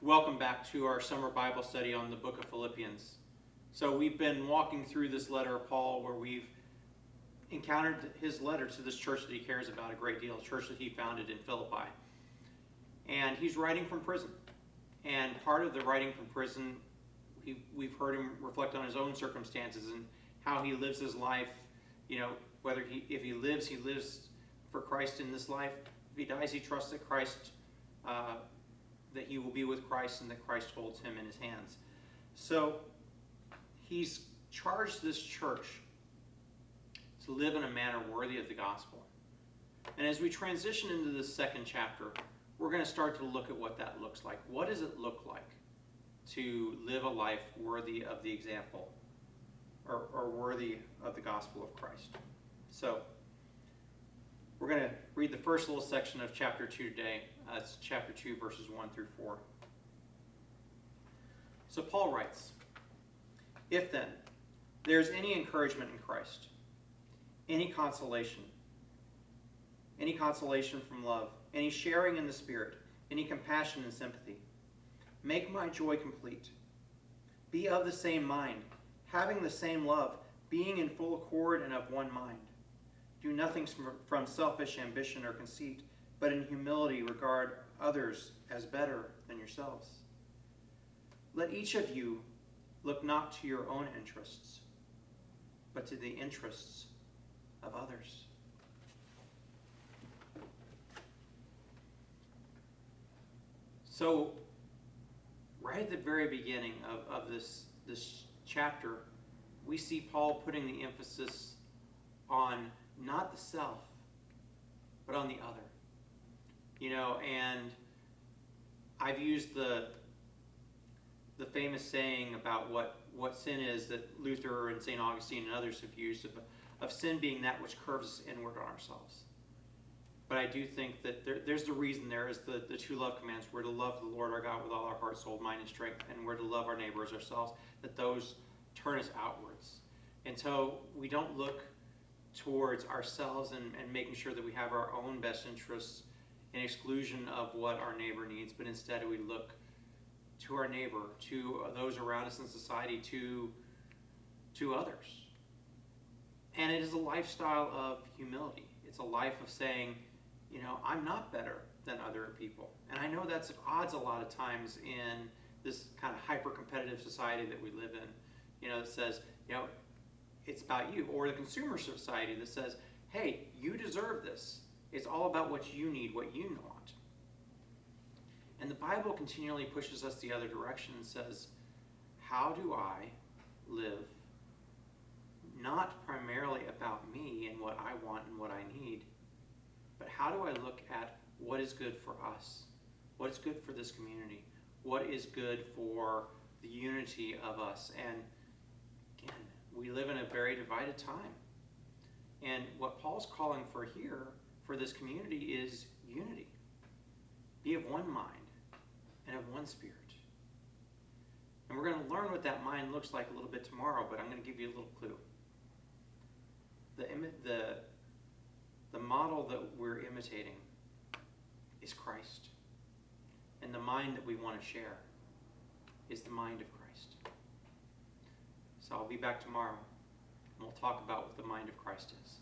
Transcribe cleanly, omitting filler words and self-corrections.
Welcome back to our summer Bible study on the book of Philippians. So we've been walking through this letter of Paul where we've encountered his letter to this church that he cares about a great deal, a church that he founded in Philippi. And he's writing from prison. And part of the writing from prison, we've heard him reflect on his own circumstances and how he lives his life. You know, if he lives for Christ in this life. If he dies, he trusts that that he will be with Christ and that Christ holds him in his hands. So he's charged this church to live in a manner worthy of the gospel. And as we transition into this second chapter, we're going to start to look at what that looks like. What does it look like to live a life worthy of the example or worthy of the gospel of Christ? So we're going to read the first little section of chapter 2 today. It's chapter 2, verses 1 through 4. So Paul writes, "If then there is any encouragement in Christ, any consolation from love, any sharing in the Spirit, any compassion and sympathy, make my joy complete. Be of the same mind, having the same love, being in full accord and of one mind. Do nothing from selfish ambition or conceit, but in humility regard others as better than yourselves. Let each of you look not to your own interests, but to the interests of others." So, right at the very beginning of this chapter, we see Paul putting the emphasis on not the self, but on the other. You know, and I've used the famous saying about what sin is that Luther and St. Augustine and others have used of sin being that which curves inward on ourselves. But I do think that there's the reason there is the two love commands. We're to love the Lord our God with all our heart, soul, mind, and strength, and we're to love our neighbor as ourselves, that those turn us outwards. And so we don't look towards ourselves and making sure that we have our own best interests in exclusion of what our neighbor needs, but instead we look to our neighbor, to those around us in society, to others. And it is a lifestyle of humility. It's a life of saying, you know, I'm not better than other people. And I know that's at odds a lot of times in this kind of hyper-competitive society that we live in, you know, that says, you know, it's about you. Or the consumer society that says, hey, you deserve this. It's all about what you need, what you want. And the Bible continually pushes us the other direction and says, how do I live not primarily about me and what I want and what I need, but how do I look at what is good for us, what is good for this community, what is good for the unity of us. And again, we live in a very divided time. And what Paul's calling for here, for this community, is unity. Be of one mind and of one spirit. And we're going to learn what that mind looks like a little bit tomorrow, but I'm going to give you a little clue. The model that we're imitating is Christ. And the mind that we want to share is the mind of Christ. So I'll be back tomorrow, and we'll talk about what the mind of Christ is.